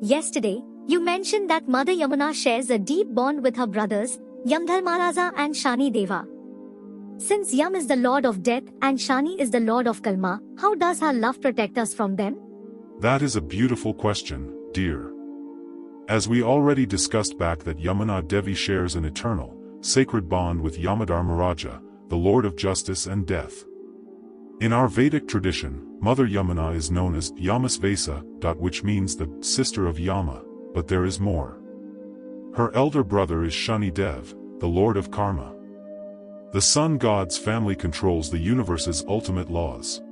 Yesterday, you mentioned that Mother Yamuna shares a deep bond with her brothers, Yama Dharmaraja and Shani Deva. Since Yam is the lord of death and Shani is the lord of karma, how does her love protect us from them? That is a beautiful question, dear. As we already discussed back that Yamuna Devi shares an eternal, sacred bond with Yama Dharmaraja, the lord of justice and death. In our Vedic tradition, Mother Yamuna is known as Yamasvesa, which means the sister of Yama, but there is more. Her elder brother is Shani Dev, the lord of karma. The sun god's family controls the universe's ultimate laws.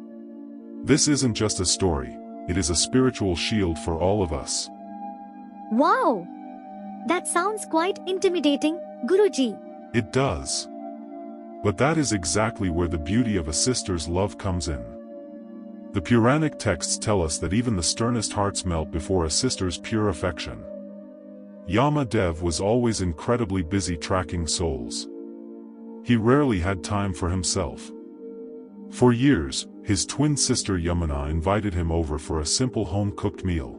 This isn't just a story, it is a spiritual shield for all of us. Wow! That sounds quite intimidating, Guruji. It does. But that is exactly where the beauty of a sister's love comes in. The Puranic texts tell us that even the sternest hearts melt before a sister's pure affection. Yama Dev was always incredibly busy tracking souls. He rarely had time for himself. For years, his twin sister Yamuna invited him over for a simple home-cooked meal.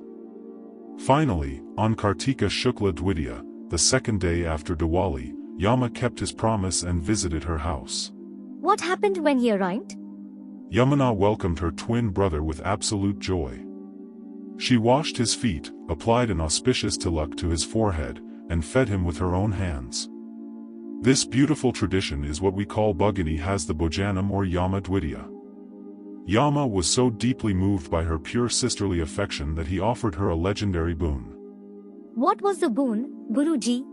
Finally, on Kartika Shukla Dwitiya, the second day after Diwali, Yama kept his promise and visited her house. What happened when he arrived? Yamuna welcomed her twin brother with absolute joy. She washed his feet, applied an auspicious tilak to his forehead, and fed him with her own hands. This beautiful tradition is what we call Bhagini Hastha Bhojanam or Yama Dwitiya. Yama was so deeply moved by her pure sisterly affection that he offered her a legendary boon. What was the boon, Guruji?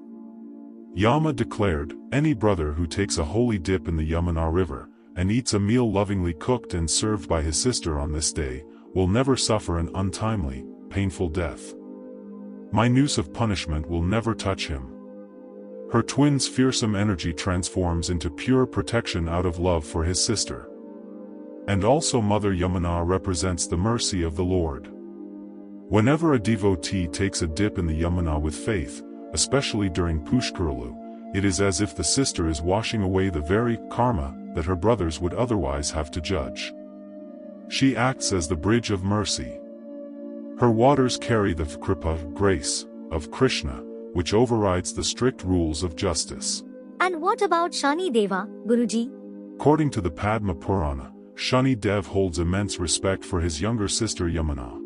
Yama declared, any brother who takes a holy dip in the Yamuna river, and eats a meal lovingly cooked and served by his sister on this day, will never suffer an untimely, painful death. My noose of punishment will never touch him. Her twin's fearsome energy transforms into pure protection out of love for his sister. And also Mother Yamuna represents the mercy of the Lord. Whenever a devotee takes a dip in the Yamuna with faith, especially during Pushkaralu, it is as if the sister is washing away the very karma that her brothers would otherwise have to judge. She acts as the bridge of mercy. Her waters carry the kripa, grace, of Krishna, which overrides the strict rules of justice. And what about Shani Deva, Guruji? According to the Padma Purana, Shani Dev holds immense respect for his younger sister Yamuna.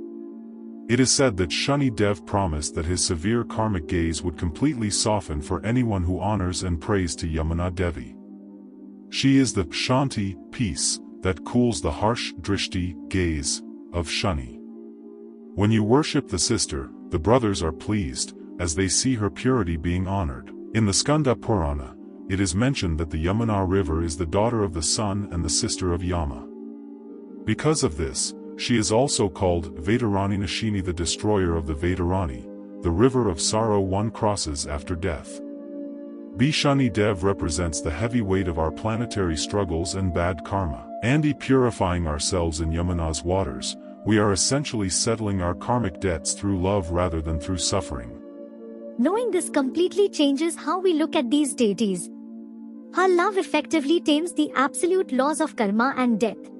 It is said that Shani Dev promised that his severe karmic gaze would completely soften for anyone who honors and prays to Yamuna Devi. She is the Shanti, peace, that cools the harsh drishti, gaze, of Shani. When you worship the sister, the brothers are pleased, as they see her purity being honored. In the Skanda Purana, it is mentioned that the Yamuna river is the daughter of the sun and the sister of Yama. Because of this, she is also called Vaitarani-nashini, the destroyer of the Vaitarani, the river of sorrow one crosses after death. Shani Dev represents the heavy weight of our planetary struggles and bad karma. And purifying ourselves in Yamuna's waters, we are essentially settling our karmic debts through love rather than through suffering. Knowing this completely changes how we look at these deities. Her love effectively tames the absolute laws of karma and death.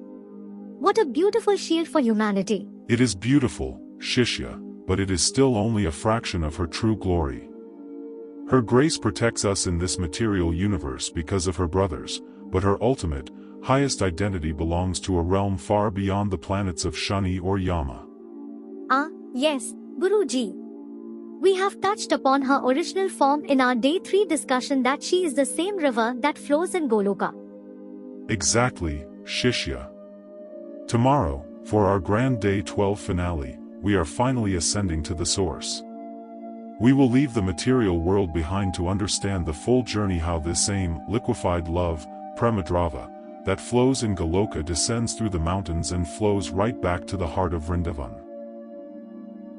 What a beautiful shield for humanity. It is beautiful, Shishya, but it is still only a fraction of her true glory. Her grace protects us in this material universe because of her brothers, but her ultimate, highest identity belongs to a realm far beyond the planets of Shani or Yama. Yes, Guruji. We have touched upon her original form in our Day 3 discussion that she is the same river that flows in Goloka. Exactly, Shishya. Tomorrow, for our grand Day 12 finale, we are finally ascending to the source. We will leave the material world behind to understand the full journey, how this same liquefied love, Premadrava, that flows in Goloka descends through the mountains and flows right back to the heart of Vrindavan.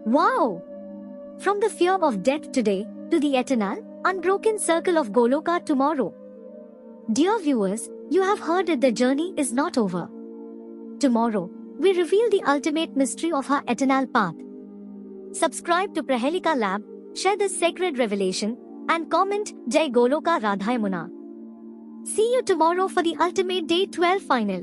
Wow! From the fear of death today, to the eternal, unbroken circle of Goloka tomorrow. Dear viewers, you have heard it, the journey is not over. Tomorrow, we reveal the ultimate mystery of her eternal path. Subscribe to Prahelika Lab, share this sacred revelation, and comment Jai Goloka Radha Yamuna. See you tomorrow for the ultimate Day 12 final.